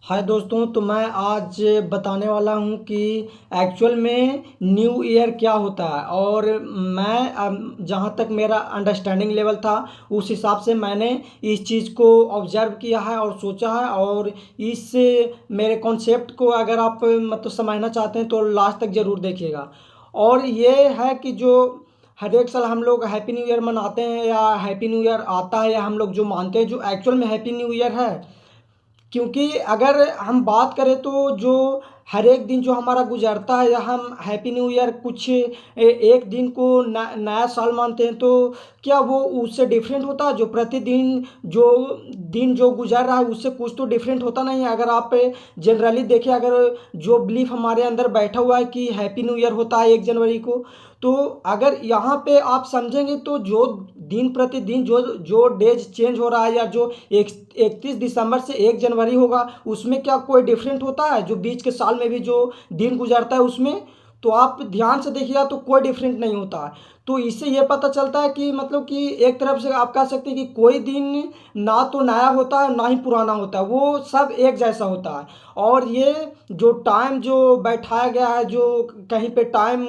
हाय दोस्तों, तो मैं आज बताने वाला हूँ कि एक्चुअल में न्यू ईयर क्या होता है। और मैं जहाँ तक मेरा अंडरस्टैंडिंग लेवल था उस हिसाब से मैंने इस चीज़ को ऑब्ज़र्व किया है और सोचा है। और इस मेरे कॉन्सेप्ट को अगर आप मतलब समझना चाहते हैं तो लास्ट तक ज़रूर देखिएगा। और ये है कि जो हर एक साल हम लोग हैप्पी न्यू ईयर मनाते हैं या हैप्पी न्यू ईयर आता है या हम लोग जो मानते हैं जो एक्चुअल में हैप्पी न्यू ईयर है। क्योंकि अगर हम बात करें तो जो हर एक दिन जो हमारा गुजरता है या हम हैप्पी न्यू ईयर कुछ एक दिन को नया साल मानते हैं, तो क्या वो उससे डिफरेंट होता है? जो प्रतिदिन जो दिन जो गुजर रहा है उससे कुछ तो डिफरेंट होता नहीं है। अगर आप जनरली देखें, अगर जो बिलीफ हमारे अंदर बैठा हुआ है कि हैप्पी न्यू ईयर होता है 1 जनवरी को, तो अगर यहाँ पे आप समझेंगे तो जो दिन प्रतिदिन जो जो डेज चेंज हो रहा है या जो 31 दिसंबर से 1 जनवरी होगा उसमें क्या कोई डिफरेंट होता है? जो बीच के साल में भी जो दिन गुजरता है उसमें, तो आप ध्यान से देखिएगा तो कोई डिफरेंट नहीं होता है। तो इससे ये पता चलता है कि मतलब कि एक तरफ से आप कह सकते हैं कि कोई दिन ना तो नया होता है ना ही पुराना होता है, वो सब एक जैसा होता है। और ये जो टाइम जो बैठाया गया है, जो कहीं पे टाइम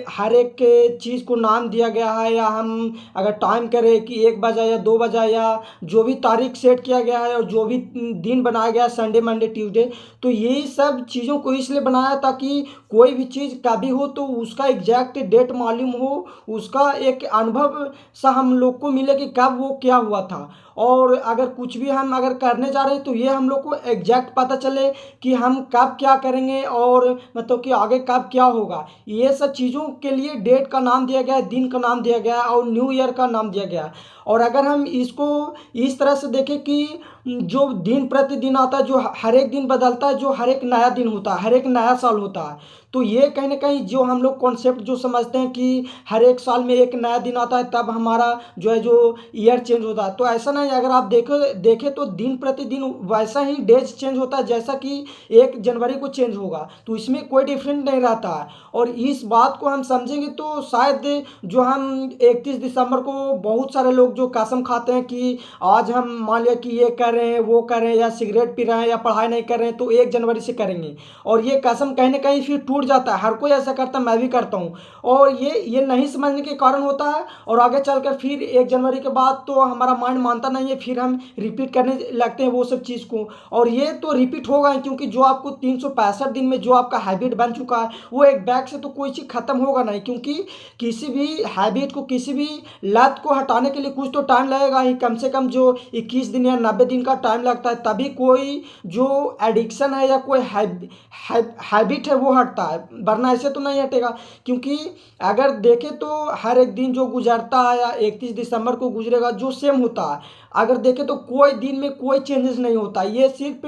हर एक के चीज़ को नाम दिया गया है, या हम अगर टाइम करें कि 1 बजा या 2 बजा, या जो भी तारीख सेट किया गया है और जो भी दिन बनाया गया है, संडे मंडे ट्यूसडे, तो ये सब चीज़ों को इसलिए बनाया ताकि कोई भी चीज़ कभी हो तो उसका एग्जैक्ट डेट मालूम हो, उसका एक अनुभव सा हम लोग को मिले कि कब वो क्या हुआ था। और अगर कुछ भी हम अगर करने जा रहे हैं तो ये हम लोग को एग्जैक्ट पता चले कि हम कब क्या करेंगे और मतलब कि आगे कब क्या होगा। ये सब चीज़ों के लिए डेट का नाम दिया गया है, दिन का नाम दिया गया है और न्यू ईयर का नाम दिया गया है। और अगर हम इसको इस तरह से देखें कि जो दिन प्रतिदिन आता है, जो हर एक दिन बदलता है, जो हर एक नया दिन होता है, हर एक नया साल होता है, तो ये कहीं न कहीं जो हम लोग कॉन्सेप्ट जो समझते हैं कि हर एक साल में एक नया दिन आता है तब हमारा जो है जो ईयर चेंज होता है, तो ऐसा नहीं है। अगर आप देखें तो दिन प्रतिदिन वैसा ही डेज चेंज होता है जैसा कि 1 जनवरी को चेंज होगा, तो इसमें कोई डिफरेंट नहीं रहता है। और इस बात को हम समझेंगे तो शायद जो हम 31 दिसंबर को बहुत सारे लोग जो कसम खाते हैं कि आज हम मान लिया कि ये कर रहे हैं वो कर रहे हैं या सिगरेट पी रहे हैं या पढ़ाई नहीं कर रहे हैं तो 1 जनवरी से करेंगे, और ये कसम कहीं ना कहीं फिर टूट जाता है। हर कोई ऐसा करता है, मैं भी करता हूँ। और ये नहीं समझने के कारण होता है, और आगे चलकर फिर 1 जनवरी के बाद तो हमारा माइंड मानता नहीं है, फिर हम रिपीट करने लगते हैं वो सब चीज़ को। और ये तो रिपीट होगा ही, क्योंकि जो आपको 365 दिन में जो आपका हैबिट बन चुका है वो एक बैग से तो कोई चीज़ खत्म होगा नहीं। क्योंकि किसी भी हैबिट को, किसी भी लत को हटाने के लिए कुछ तो टाइम लगेगा ही, कम से कम जो 21 दिन या 90 दिन का टाइम लगता है, तभी कोई जो एडिक्शन है या कोई हैबिट है वो हटता है, वरना ऐसे तो नहीं हटेगा। क्योंकि अगर देखें तो हर एक दिन जो गुजरता है या 31 दिसंबर को गुजरेगा जो सेम होता है, अगर देखें तो कोई दिन में कोई चेंजेस नहीं होता। ये सिर्फ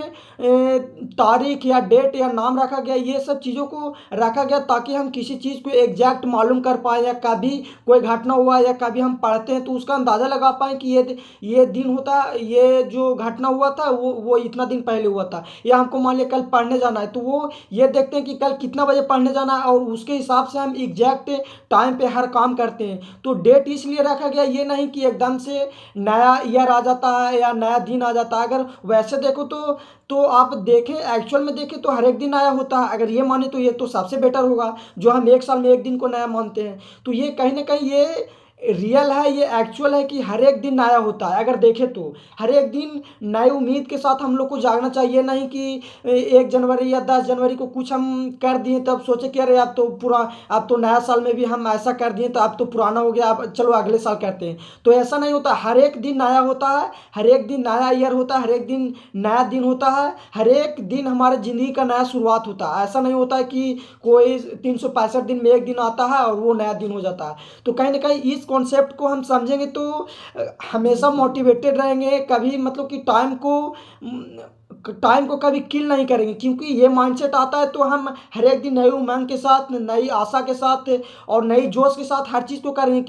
तारीख या डेट या नाम रखा गया, ये सब चीज़ों को रखा गया ताकि हम किसी चीज़ को एग्जैक्ट मालूम कर पाएँ, या कभी कोई घटना हुआ या कभी हम पढ़ते हैं तो उसका अंदाज़ा लगा पाएँ कि ये दिन होता है, ये जो घटना हुआ था वो इतना दिन पहले हुआ था। या हमको मान लिया कल पढ़ने जाना है तो वो ये देखते हैं कि कल कितना बजे पढ़ने जाना है, और उसके हिसाब से हम एग्जैक्ट टाइम पे हर काम करते हैं। तो डेट इसलिए रखा गया, ये नहीं कि एकदम से नया ईयर आ जाता है या नया दिन आ जाता है। अगर वैसे देखो तो आप देखें, एक्चुअल में देखें तो हर एक दिन नया होता है। अगर ये माने तो ये तो सबसे बेटर होगा, जो हम एक साल में एक दिन को नया मानते हैं। तो ये कहीं ना कहीं ये रियल है, ये एक्चुअल है कि हर एक दिन नया होता है। अगर देखें तो हर एक दिन नई उम्मीद के साथ हम लोग को जागना चाहिए, नहीं कि 1 जनवरी या 10 जनवरी को कुछ हम कर दिए तब सोचे कि अरे अब तो नया साल में भी हम ऐसा कर दिए तो अब तो पुराना हो गया, अब चलो अगले साल करते हैं। तो ऐसा नहीं होता, हर एक दिन नया होता है, हर एक दिन नया ईयर होता है, हर एक दिन नया दिन होता है, हर एक दिन हमारे ज़िंदगी का नया शुरुआत होता है। ऐसा नहीं होता है कि कोई 365 दिन में एक दिन आता है और वो नया दिन हो जाता है। तो कहीं ना कहीं इस कॉन्सेप्ट को हम समझेंगे तो हमेशा मोटिवेटेड रहेंगे, कभी मतलब कि टाइम को कभी किल नहीं करेंगे। क्योंकि ये माइंडसेट आता है तो हम हर एक दिन नई उमंग के साथ, नई आशा के साथ और नई जोश के साथ हर चीज़ को करेंगे।